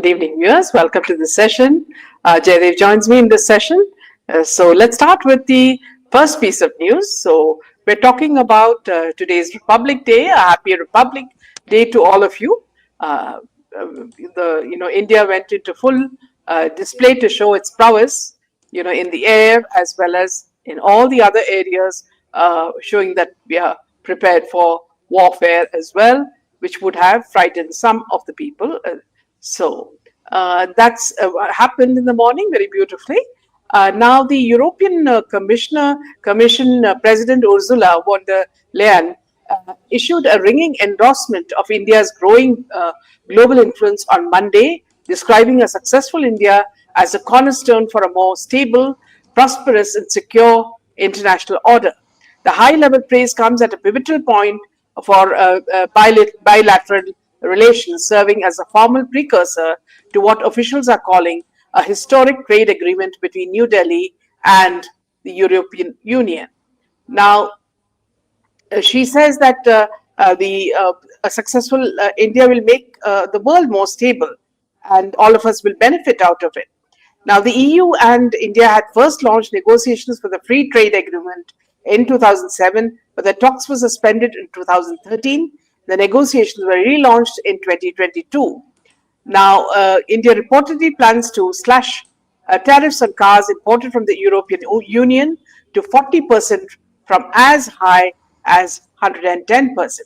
Good evening, viewers. Welcome to this session. Jaidev joins me in this session. So let's start with the first piece of news. So we're talking about today's Republic Day. A happy Republic Day to all of you. India went into full display to show its prowess, in the air as well as in all the other areas, showing that we are prepared for warfare as well, which would have frightened some of the people. That's what happened in the morning very beautifully. Now the European Commission President Ursula von der Leyen issued a ringing endorsement of India's growing global influence on Monday, describing a successful India as a cornerstone for a more stable, prosperous, and secure international order. The high-level praise comes at a pivotal point for bilateral relations, serving as a formal precursor to what officials are calling a historic trade agreement between New Delhi and the European Union. Now, she says that a successful India will make the world more stable, and all of us will benefit out of it. Now, the EU and India had first launched negotiations for the free trade agreement in 2007, but the talks were suspended in 2013. The negotiations were relaunched in 2022. Now, India reportedly plans to slash tariffs on cars imported from the European Union to 40% from as high as 110%.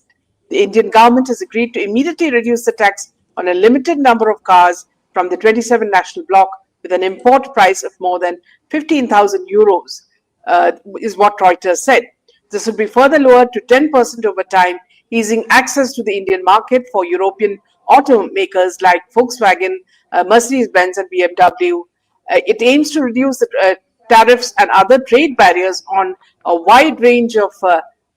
The Indian government has agreed to immediately reduce the tax on a limited number of cars from the 27 national bloc with an import price of more than 15,000 euros, is what Reuters said. This would be further lowered to 10% over time, easing access to the Indian market for European automakers like Volkswagen, Mercedes-Benz, and BMW. It aims to reduce the tariffs and other trade barriers on a wide range of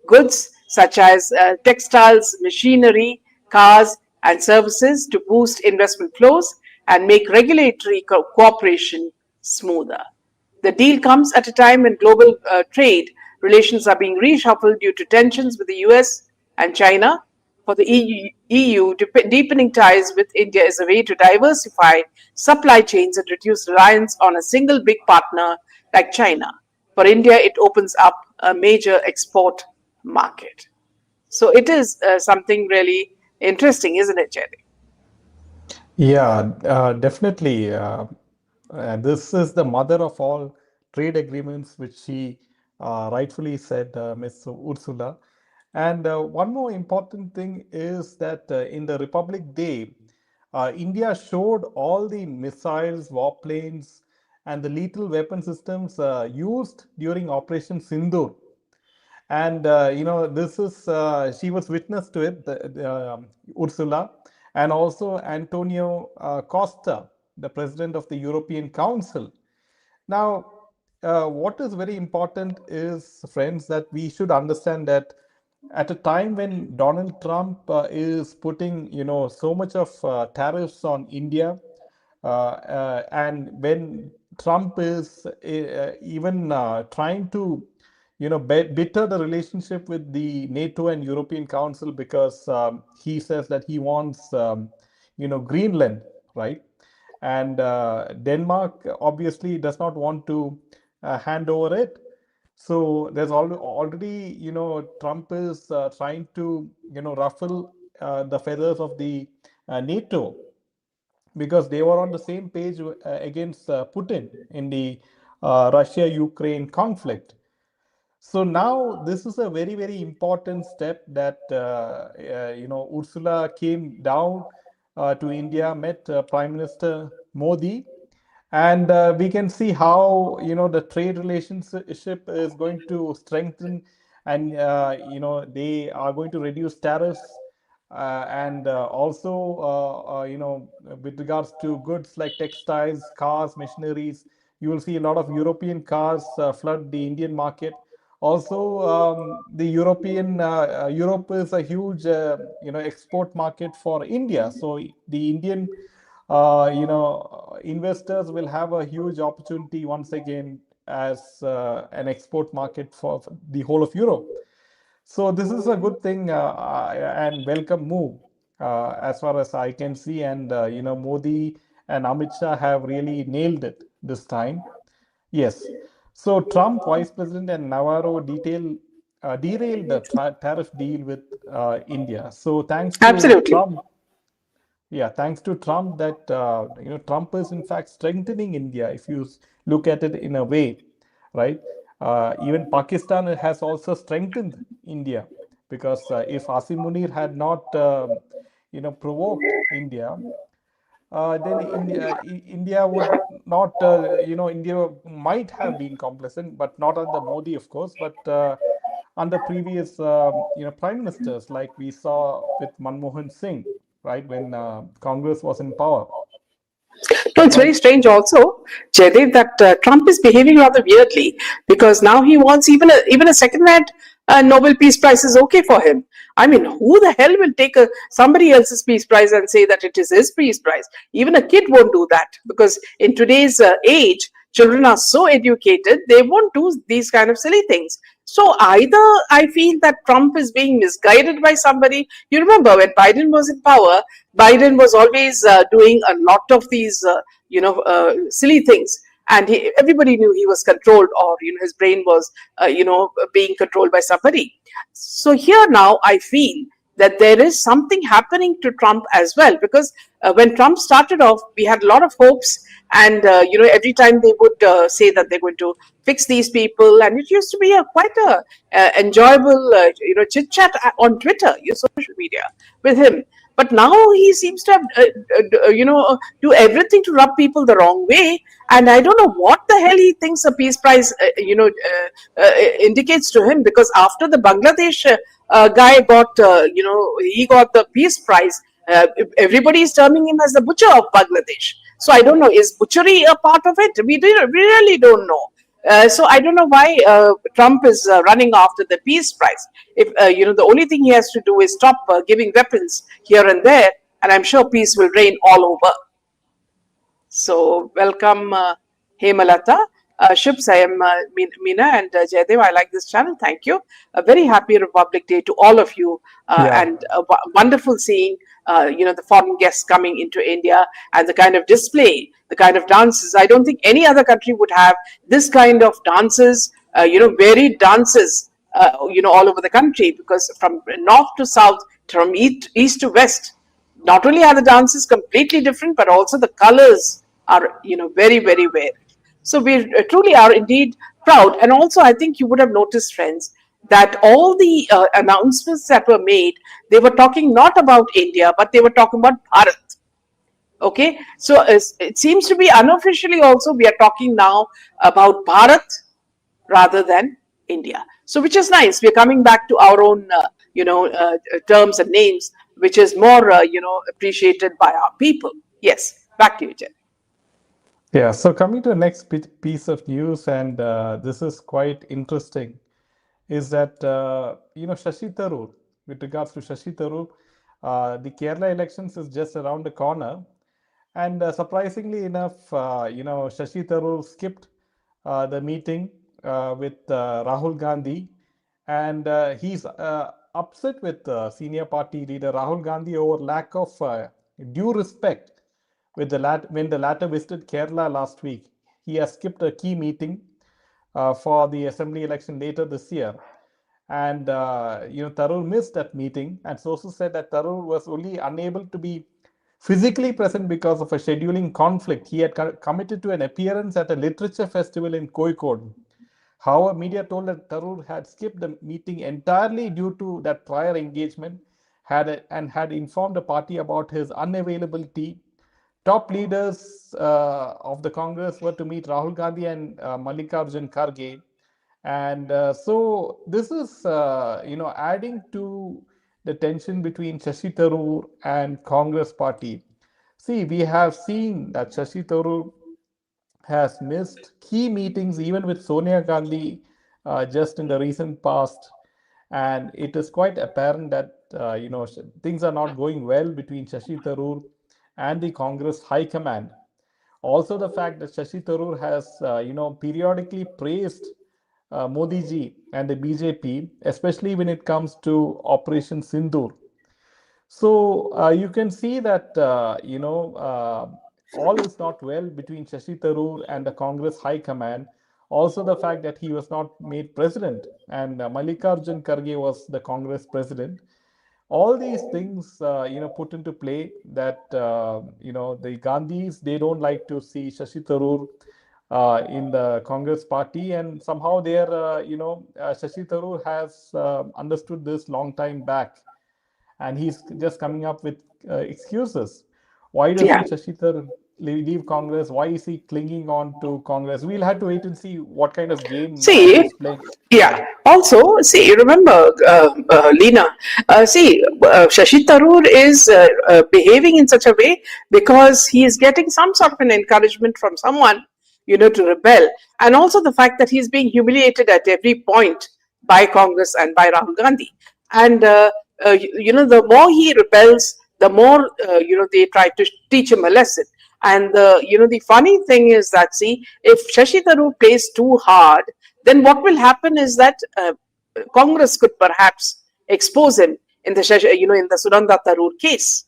goods such as textiles, machinery, cars, and services to boost investment flows and make regulatory cooperation smoother. The deal comes at a time when global trade relations are being reshuffled due to tensions with the US and China. For the EU, deepening ties with India is a way to diversify supply chains and reduce reliance on a single big partner like China. For India, it opens up a major export market. So it is something really interesting, isn't it, Jerry? Yeah, definitely. This is the mother of all trade agreements, which she rightfully said, Ms. Ursula. And one more important thing is that in the Republic Day, India showed all the missiles, warplanes, and the lethal weapon systems used during Operation Sindoor. And this is she was witness to it, Ursula, and also Antonio Costa, the president of the European Council. Now, what is very important is, friends, that we should understand that at a time when Donald Trump is putting, so much of tariffs on India, and when Trump is even trying to, bitter the relationship with the NATO and European Council because he says that he wants, Greenland, right? And Denmark obviously does not want to hand over it. So there's already, Trump is trying to, ruffle the feathers of the NATO because they were on the same page against Putin in the Russia-Ukraine conflict. So now this is a very, very important step that Ursula came down to India, met Prime Minister Modi, and we can see how the trade relationship is going to strengthen, and they are going to reduce tariffs, and also with regards to goods like textiles, cars, machineries, you will see a lot of European cars flood the Indian market. Also, the Europe is a huge export market for India. So the Indian investors will have a huge opportunity once again as an export market for the whole of Europe. So this is a good thing and welcome move as far as I can see. And Modi and Amit Shah have really nailed it this time. Yes. So Trump, Vice President, and Navarro derailed the tariff deal with India. So thanks to Absolutely. Trump, yeah, thanks to Trump, that Trump is in fact strengthening India. If you look at it in a way, right? Even Pakistan has also strengthened India, because if Asim Munir had not, provoked India, then India would not, India might have been complacent, but not under Modi, of course, but under previous, prime ministers, like we saw with Manmohan Singh, right, when Congress was in power, No, it's very right? strange also, Jaidev, that Trump is behaving rather weirdly because now he wants even a second-hand Nobel Peace Prize is okay for him. I mean, who the hell will take somebody else's peace prize and say that it is his peace prize? Even a kid won't do that because in today's age, children are so educated, they won't do these kind of silly things. So either I feel that Trump is being misguided by somebody. You remember when Biden was in power, Biden was always doing a lot of these, silly things, and everybody knew he was controlled, or his brain was, being controlled by somebody. So here now, I feel that there is something happening to Trump as well, because when Trump started off, we had a lot of hopes, and every time they would say that they're going to fix these people, and it used to be a quite a enjoyable, chit chat on Twitter, your social media with him. But now he seems to have, do everything to rub people the wrong way. And I don't know what the hell he thinks a peace prize, indicates to him. Because after the Bangladesh guy got, he got the peace prize, everybody is terming him as the butcher of Bangladesh. So I don't know, is butchery a part of it? We really don't know. So I don't know why Trump is running after the peace prize. If the only thing he has to do is stop giving weapons here and there, and I'm sure peace will reign all over. So welcome, Hemalata. Shubs, I am Meena and Jaydev. I like this channel. Thank you. A very happy Republic Day to all of you, Yeah. and wonderful seeing the foreign guests coming into India and the kind of display, the kind of dances. I don't think any other country would have this kind of dances. Varied dances. All over the country, because from north to south, from east to west, not only are the dances completely different, but also the colors are very very varied. So we truly are indeed proud. And also, I think you would have noticed, friends, that all the announcements that were made, they were talking not about India, but they were talking about Bharat. Okay, so it seems to be unofficially also we are talking now about Bharat rather than India. So, which is nice. We're coming back to our own, terms and names, which is more, appreciated by our people. Yes, back to you, Jen. Yeah, so coming to the next piece of news, and this is quite interesting, is that, Shashi Tharoor, with regards to Shashi Tharoor, the Kerala elections is just around the corner. And surprisingly enough, Shashi Tharoor skipped the meeting with Rahul Gandhi, and he's upset with senior party leader Rahul Gandhi over lack of due respect with when the latter visited Kerala last week. He has skipped a key meeting for the assembly election later this year. And Tharoor missed that meeting, and sources said that Tharoor was only unable to be physically present because of a scheduling conflict. He had committed to an appearance at a literature festival in Kozhikode. However, media told that Tharoor had skipped the meeting entirely due to that prior engagement, and had informed the party about his unavailability. Top leaders of the Congress were to meet Rahul Gandhi and Mallikarjun Kharge, and so this is adding to the tension between Shashi Tharoor and Congress party. See, we have seen that Shashi Tharoor has missed key meetings even with Sonia Gandhi just in the recent past, and it is quite apparent that things are not going well between Shashi Tharoor and the Congress High Command. Also, the fact that Shashi Tharoor has periodically praised Modi ji and the BJP, especially when it comes to Operation Sindoor. So you can see that all is not well between Shashi Tharoor and the Congress High Command. Also, the fact that he was not made president and Mallikarjun Kharge was the Congress president. All these things, put into play that the Gandhis, they don't like to see Shashi Tharoor in the Congress party, and somehow Shashi Tharoor has understood this long time back, and he's just coming up with excuses. Why Yeah. doesn't Shashi Tharoor leave Congress? Why is he clinging on to Congress? We'll have to wait and see what kind of game See, he's playing. Yeah, yeah. Also, see, remember, Leena, Shashi Tharoor is behaving in such a way because he is getting some sort of an encouragement from someone, to rebel. And also the fact that he's being humiliated at every point by Congress and by Rahul Gandhi. And, the more he rebels, the more, they try to teach him a lesson. And the funny thing is that, see, if Shashi Tharoor plays too hard, then what will happen is that Congress could perhaps expose him in the in the Sunanda Tharoor case.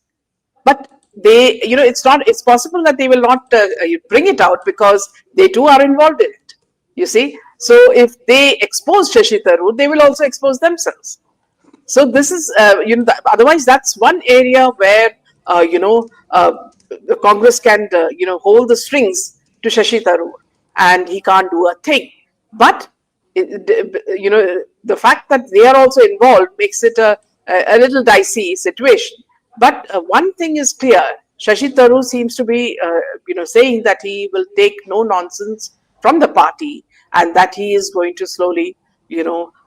But they, it's possible that they will not bring it out because they too are involved in it. You see, so if they expose Shashi Tharoor, they will also expose themselves. So this is, otherwise that's one area where, the Congress can, hold the strings to Shashi Tharoor and he can't do a thing. But, the fact that they are also involved makes it a little dicey situation. But one thing is clear, Shashi Tharoor seems to be, saying that he will take no nonsense from the party and that he is going to slowly,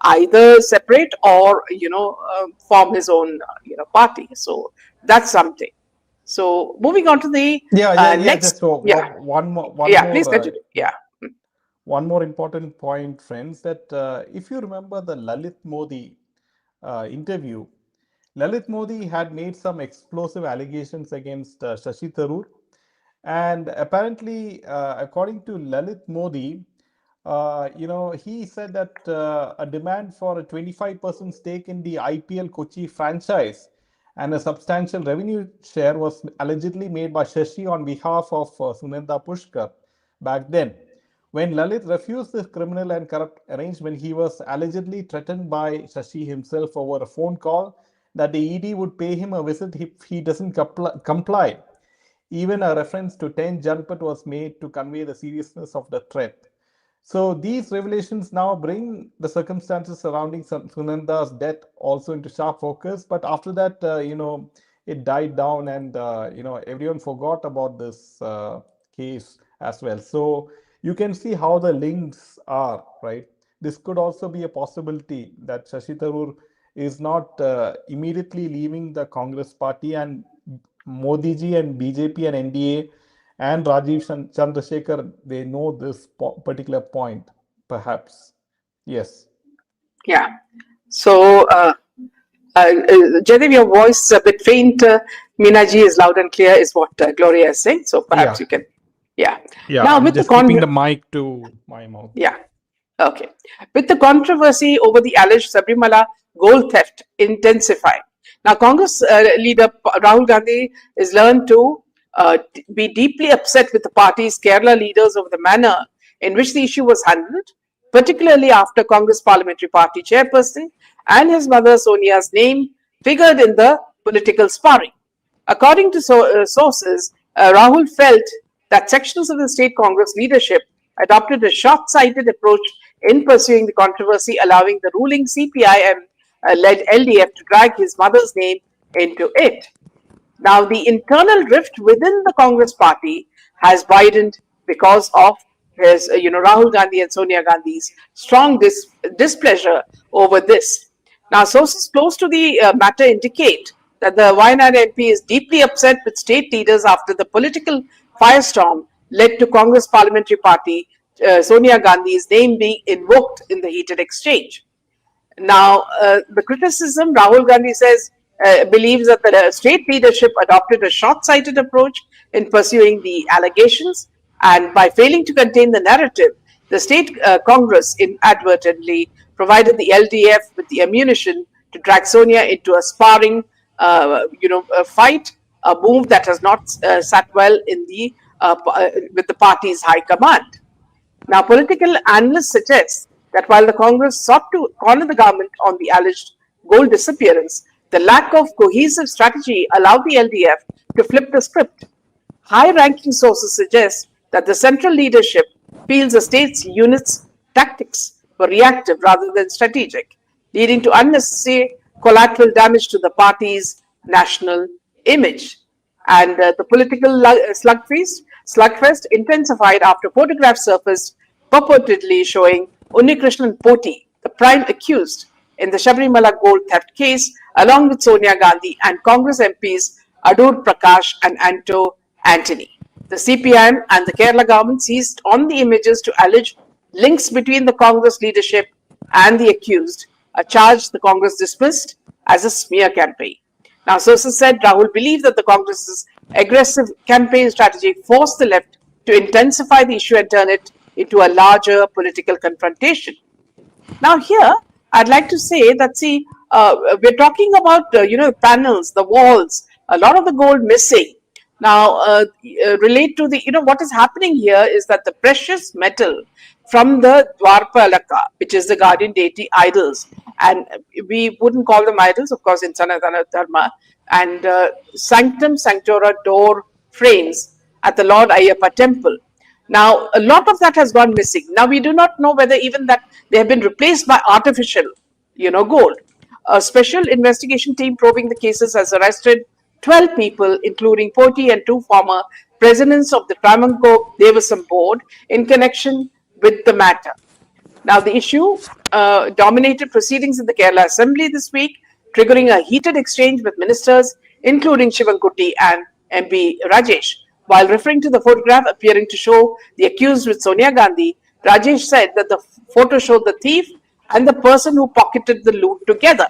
either separate or, form his own, party. So that's something. So moving on to the yeah. Just next, yeah, one yeah, please more continue. Yeah, one more important point, friends, that if you remember the Lalit Modi interview, Lalit Modi had made some explosive allegations against Shashi Tharoor. And apparently, according to Lalit Modi, he said that a demand for a 25% stake in the IPL Kochi franchise and a substantial revenue share was allegedly made by Shashi on behalf of Sunenda Pushkar back then. When Lalit refused this criminal and corrupt arrangement, he was allegedly threatened by Shashi himself over a phone call that the ED would pay him a visit if he doesn't comply. Even a reference to 10 Janpat was made to convey the seriousness of the threat. So these revelations now bring the circumstances surrounding Sunanda's death also into sharp focus. But after that, it died down, and everyone forgot about this case as well. So you can see how the links are, right? This could also be a possibility that Shashi Tharoor is not immediately leaving the Congress party, and Modi ji and BJP and NDA and Rajiv Chandrasekhar, they know this particular point, perhaps. Yes. yeah. So, Jaidev, your voice is a bit faint. Meena ji is loud and clear, is what Gloria is saying. So perhaps Yeah. you can, yeah. Yeah. Now I'm with the just keeping the mic to my mouth. yeah. Okay. With the controversy over the alleged Sabarimala gold theft intensifying, now Congress leader Rahul Gandhi is learned to be deeply upset with the party's Kerala leaders over the manner in which the issue was handled, particularly after Congress Parliamentary Party chairperson and his mother Sonia's name figured in the political sparring. According to sources, Rahul felt that sections of the state Congress leadership adopted a short sighted approach in pursuing the controversy, allowing the ruling CPIM led LDF to drag his mother's name into it. Now, the internal rift within the Congress party has widened because of his, Rahul Gandhi and Sonia Gandhi's strong displeasure over this. Now, sources close to the matter indicate that the Wayanad MP is deeply upset with state leaders after the political firestorm led to Congress Parliamentary Party Sonia Gandhi's name being invoked in the heated exchange. Now, the criticism, Rahul Gandhi says, believes that the state leadership adopted a short sighted approach in pursuing the allegations, and by failing to contain the narrative, the state Congress inadvertently provided the LDF with the ammunition to drag Sonia into a sparring, a fight, a move that has not sat well in the with the party's high command. Now, political analysts suggest that while the Congress sought to corner the government on the alleged gold disappearance, the lack of cohesive strategy allowed the LDF to flip the script. High ranking sources suggest that the central leadership feels the state's units' tactics were reactive rather than strategic, leading to unnecessary collateral damage to the party's national image. And the political slugfest intensified after photographs surfaced purportedly showing Unnikrishnan Poti, the prime accused in the Sabarimala gold theft case, along with Sonia Gandhi and Congress MPs Adur Prakash and Anto Antony. The CPIM and the Kerala government seized on the images to allege links between the Congress leadership and the accused, a charge the Congress dismissed as a smear campaign. Now, sources said Rahul believed that the Congress's aggressive campaign strategy forced the left to intensify the issue and turn it into a larger political confrontation. Now, here I'd like to say that we're talking about panels, the walls, a lot of the gold missing. Now, relate to the what is happening here is that the precious metal from the Dwarpalaka, which is the guardian deity idols, and we wouldn't call them idols, of course, in Sanatana Dharma, and sanctum sanctora door frames at the Lord Ayyappa temple. Now, a lot of that has gone missing. Now, we do not know whether even that they have been replaced by artificial, gold. A special investigation team probing the cases has arrested 12 people, including Poti and two former presidents of the Travancore Devasam board, in connection with the matter. Now, the issue dominated proceedings in the Kerala Assembly this week, triggering a heated exchange with ministers, including Shivankutti and MP Rajesh. While referring to the photograph appearing to show the accused with Sonia Gandhi, Rajesh said that the photo showed the thief and the person who pocketed the loot together.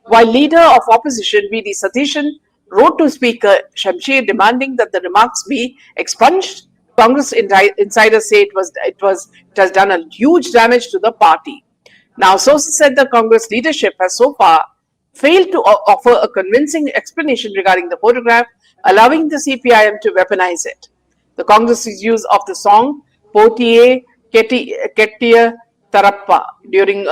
While leader of opposition V.D. Satishan wrote to Speaker Shamsher demanding that the remarks be expunged, Congress insiders say it has done a huge damage to the party. Now, sources said the Congress leadership has so far failed to offer a convincing explanation regarding the photograph, allowing the CPIM to weaponize it. The Congress's use of the song Potiye Kettiya Tarappa during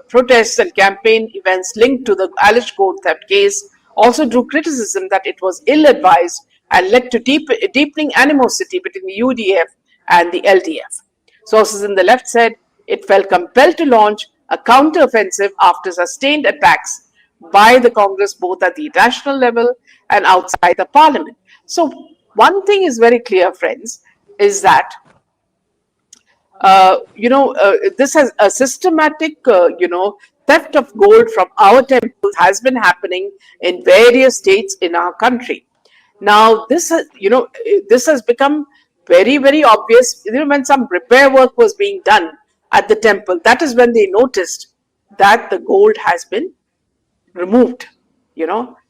protests and campaign events linked to the alleged gold theft case also drew criticism that it was ill-advised and led to deepening animosity between the UDF and the LDF. Sources in the left said it felt compelled to launch a counter-offensive after sustained attacks by the Congress both at the national level and outside the parliament. So one thing is very clear, friends, is that this has a systematic, theft of gold from our temples has been happening in various states in our country. Now, this has become very, very obvious. When some repair work was being done at the temple, that is when they noticed that the gold has been removed.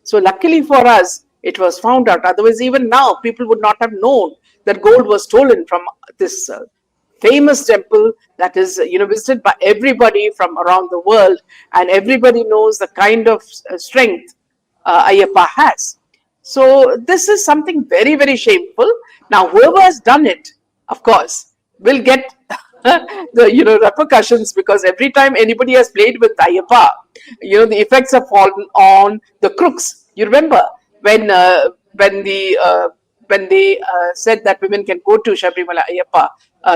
So luckily for us, it was found out. Otherwise, even now, people would not have known that gold was stolen from this famous temple that is, visited by everybody from around the world, and everybody knows the kind of strength Ayyappa has. So this is something very, very shameful. Now, whoever has done it, of course, will get the repercussions, because every time anybody has played with Ayyappa, the effects have fallen on the crooks. You remember when they said that women can go to Sabarimala Ayyappa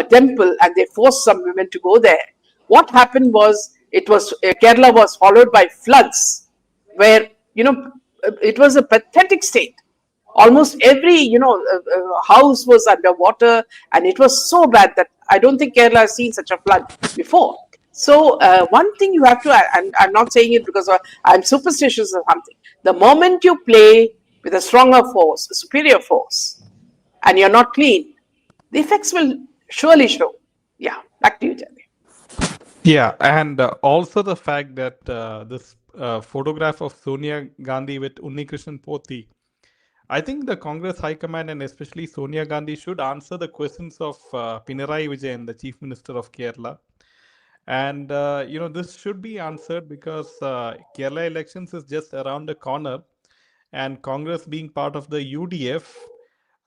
temple, and they forced some women to go there. What happened was Kerala was followed by floods, where it was a pathetic state. Almost every house was underwater, and it was so bad that I don't think Kerala has seen such a flood before. So one thing you have to, and I'm not saying it because I'm superstitious or something. The moment you play with a stronger force, a superior force, and you're not clean, the effects will surely show. Yeah, back to you, Jay. Yeah, and also the fact that this photograph of Sonia Gandhi with Unnikrishnan Poti, I think the Congress High Command and especially Sonia Gandhi should answer the questions of Pinarayi Vijayan, the Chief Minister of Kerala. And this should be answered because Kerala elections is just around the corner, and Congress being part of the UDF,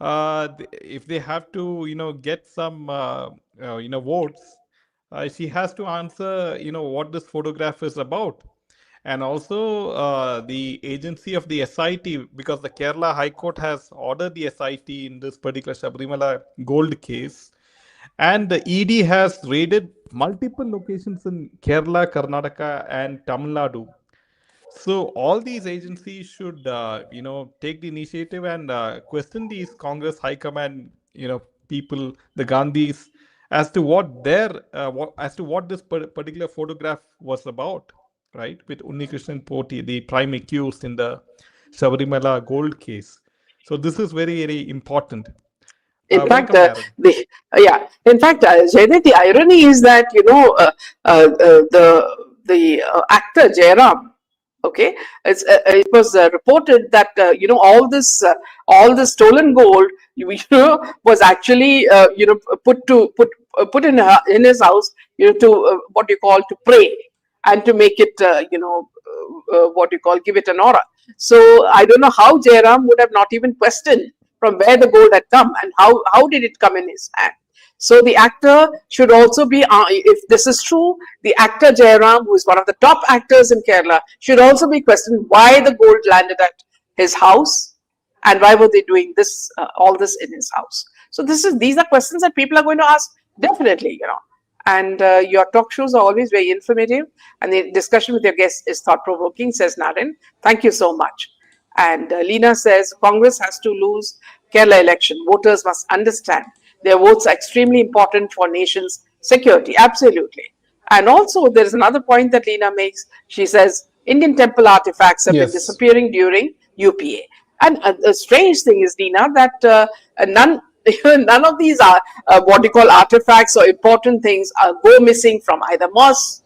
if they have to, get some, votes, she has to answer, what this photograph is about. And also the agency of the SIT, because the Kerala High Court has ordered the SIT in this particular Sabarimala gold case. And the ED has raided multiple locations in Kerala, Karnataka, and Tamil Nadu. So all these agencies should, take the initiative and question these Congress High Command, people, the Gandhis, as to as to what this particular photograph was about, right? With Unnikrishnan Poti, the prime accused in the Sabarimala gold case. So this is very, very important. In fact, Welcome, Karen. yeah. In fact, Jaydev, the irony is that the actor Jairam, okay, it was reported that all this stolen gold, was actually put in his house, to what you call to pray and to make it what you call give it an aura. So I don't know how Jairam would have not even questioned from where the gold had come and how did it come in his hand. So the actor should also be, if this is true, the actor Jairam, who is one of the top actors in Kerala, should also be questioned why the gold landed at his house and why were they doing this, all this in his house. So these are questions that people are going to ask definitely, And your talk shows are always very informative, and the discussion with your guests is thought provoking, says Naren. Thank you so much. And Leena says Congress has to lose Kerala election. Voters must understand their votes are extremely important for nation's security. Absolutely. And also, there is another point that Leena makes. She says Indian temple artifacts have been Yes. disappearing during UPA. And a strange thing is, Leena, that none none of these are what you call artifacts or important things go missing from either mosques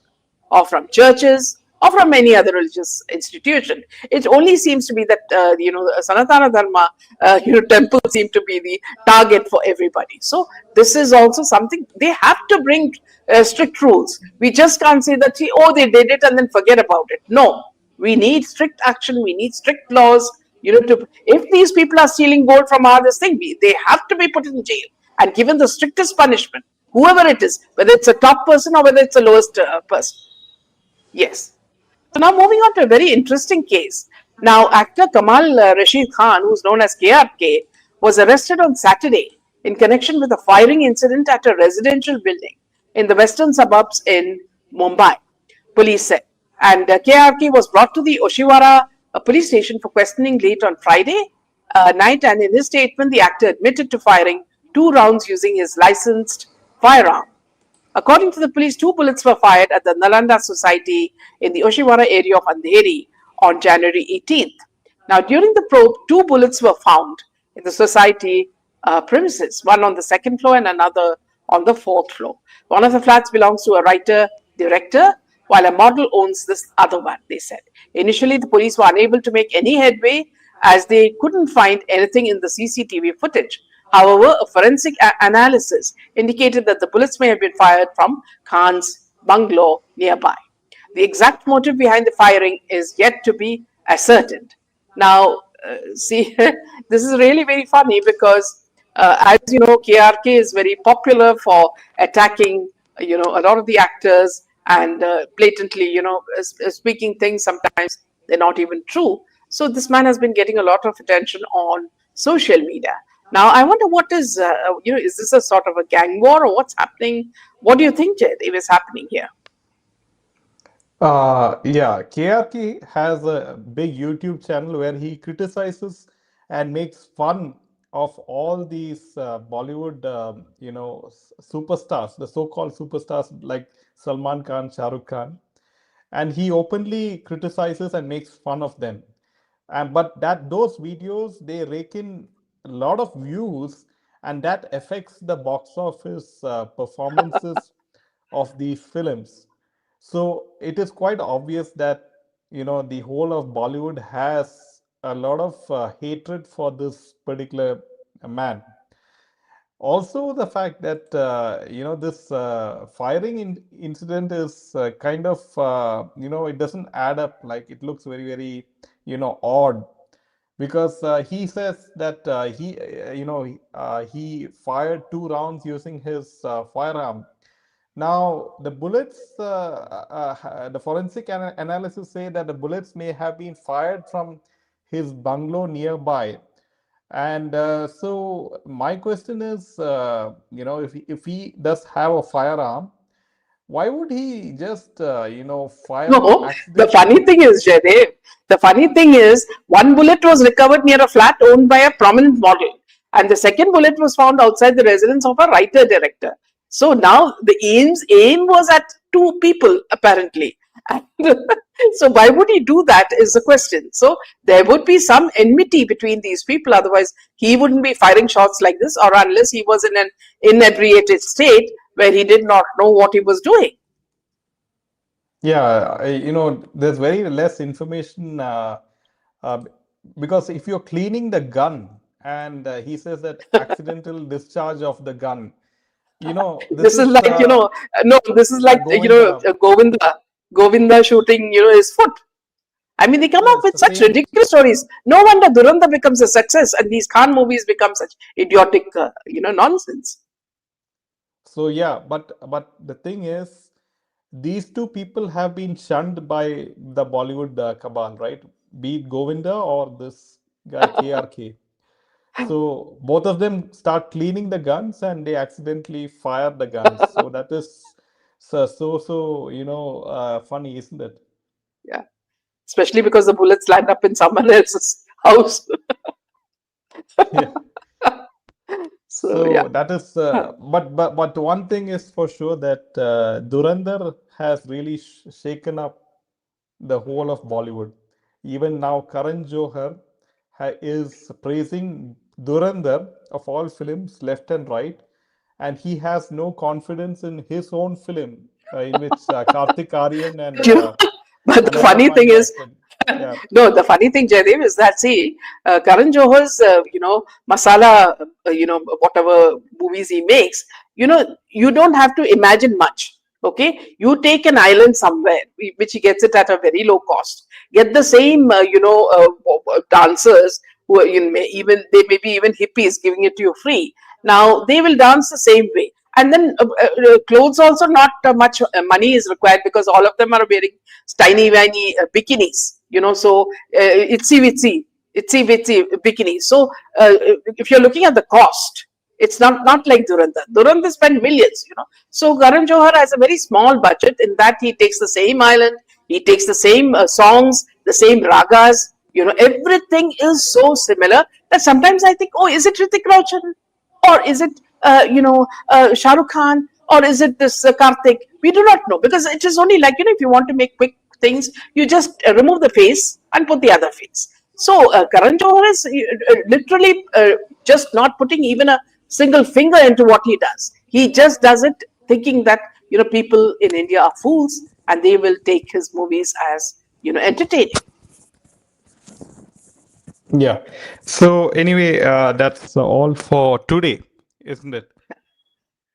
or from churches or from any other religious institution. It only seems to be that Sanatana Dharma, temples seem to be the target for everybody. So this is also something they have to bring strict rules. We just can't say that they did it and then forget about it. No, we need strict action. We need strict laws. If these people are stealing gold from this thing, they have to be put in jail and given the strictest punishment, whoever it is, whether it's a top person or whether it's the lowest person. Yes. So now moving on to a very interesting case. Now, actor Kamal Rashid Khan, who's known as KRK, was arrested on Saturday in connection with a firing incident at a residential building in the western suburbs in Mumbai, police said. And KRK was brought to the Oshiwara police station for questioning late on Friday night. And in his statement, the actor admitted to firing 2 rounds using his licensed firearm. According to the police, 2 bullets were fired at the Nalanda Society in the Oshiwara area of Andheri on January 18th. Now, during the probe, 2 bullets were found in the society premises, one on the second floor and another on the fourth floor. One of the flats belongs to a writer director, while a model owns this other one, they said. Initially, the police were unable to make any headway as they couldn't find anything in the CCTV footage. However, a forensic analysis indicated that the bullets may have been fired from Khan's bungalow nearby. The exact motive behind the firing is yet to be ascertained. Now, see, this is really very funny because, as you know, KRK is very popular for attacking, a lot of the actors and blatantly, speaking things sometimes they're not even true. So this man has been getting a lot of attention on social media. Now, I wonder what is this a sort of a gang war or what's happening? What do you think, Jed, is happening here? Yeah, KRK has a big YouTube channel where he criticizes and makes fun of all these Bollywood, superstars, the so-called superstars like Salman Khan, Shah Rukh Khan, and he openly criticizes and makes fun of them. And but that those videos they rake in a lot of views, and that affects the box office performances of these films. So it is quite obvious that the whole of Bollywood has a lot of hatred for this particular man. Also, the fact that this firing incident is kind of it doesn't add up. Like it looks very very odd. because he says that he fired 2 rounds using his firearm. Now the bullets, the forensic analysis say that the bullets may have been fired from his bungalow nearby. And so my question is, if he does have a firearm, why would he just fire No, the funny accidentally? thing is, Jaydev, the funny thing is, one bullet was recovered near a flat owned by a prominent model, and the second bullet was found outside the residence of a writer director. So now the aim was at two people apparently. And so why would he do that is the question. So there would be some enmity between these people. Otherwise, he wouldn't be firing shots like this, or unless he was in an inebriated state where he did not know what he was doing. Yeah, there's very less information uh, because if you're cleaning the gun and he says that accidental discharge of the gun, this This is is like, no, this is like, Govinda. Govinda shooting, his foot. I mean, they come No, up it's with the such same. ridiculous stories. No wonder Duranda becomes a success and these Khan movies become such idiotic, nonsense. So yeah, but the thing is, these two people have been shunned by the Bollywood cabal, right? Be it Govinda or this guy KRK. So both of them start cleaning the guns and they accidentally fire the guns. So that is funny, isn't it? Yeah. Especially because the bullets land up in someone else's house. Yeah. So, yeah. So that is, but one thing is for sure that Dhurandhar has really shaken up the whole of Bollywood. Even now, Karan Johar is praising Dhurandhar of all films, left and right, and he has no confidence in his own film, in which Karthik Aryan and You know, but the Ananya funny thing Pandey is, acted. Yeah, no, the funny thing, Jaydev, is that see, Karan Johar's, masala, whatever movies he makes, you don't have to imagine much. Okay, you take an island somewhere, which he gets it at a very low cost. Get the same, dancers who are, even they may be even hippies giving it to you free. Now they will dance the same way, and then clothes also not much money is required because all of them are wearing tiny tiny bikinis, so itsy bitsy bikinis. So if you're looking at the cost, it's not like Duranda spent millions, so Karan Johar has a very small budget in that he takes the same island, he takes the same songs, the same ragas, everything is so similar that sometimes I think, oh, is it Hrithik Roshan, or is it Shah Rukh Khan, or is it this Karthik? We do not know, because it is only like, if you want to make quick things, you just remove the face and put the other face. So Karan Johar is literally just not putting even a single finger into what he does. He just does it thinking that people in India are fools and they will take his movies as entertaining. yeah. So anyway, that's all for today, isn't it?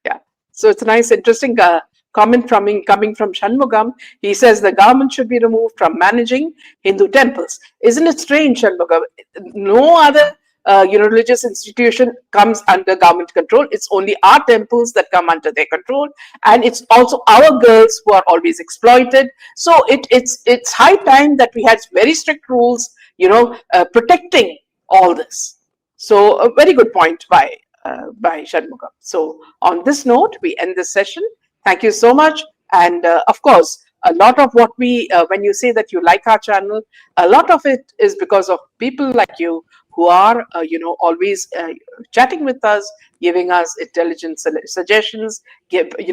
Yeah. So it's a nice, interesting comment coming from Shanmugam. He says the government should be removed from managing Hindu temples. Isn't it strange, Shanmugam? No other religious institution comes under government control. It's only our temples that come under their control, and it's also our girls who are always exploited. So it's high time that we had very strict rules, protecting all this. So a very good point by Shanmugam. So on this note, we end this session. Thank you so much. And of course, a lot of what when you say that you like our channel, a lot of it is because of people like you who are, always chatting with us, giving us intelligent suggestions,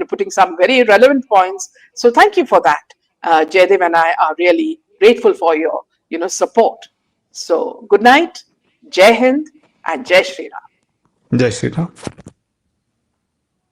putting some very relevant points. So thank you for that. Jaydev and I are really grateful for your, support. So good night, Jai Hind, and Jai Shri Ram. Jai Shri Ram.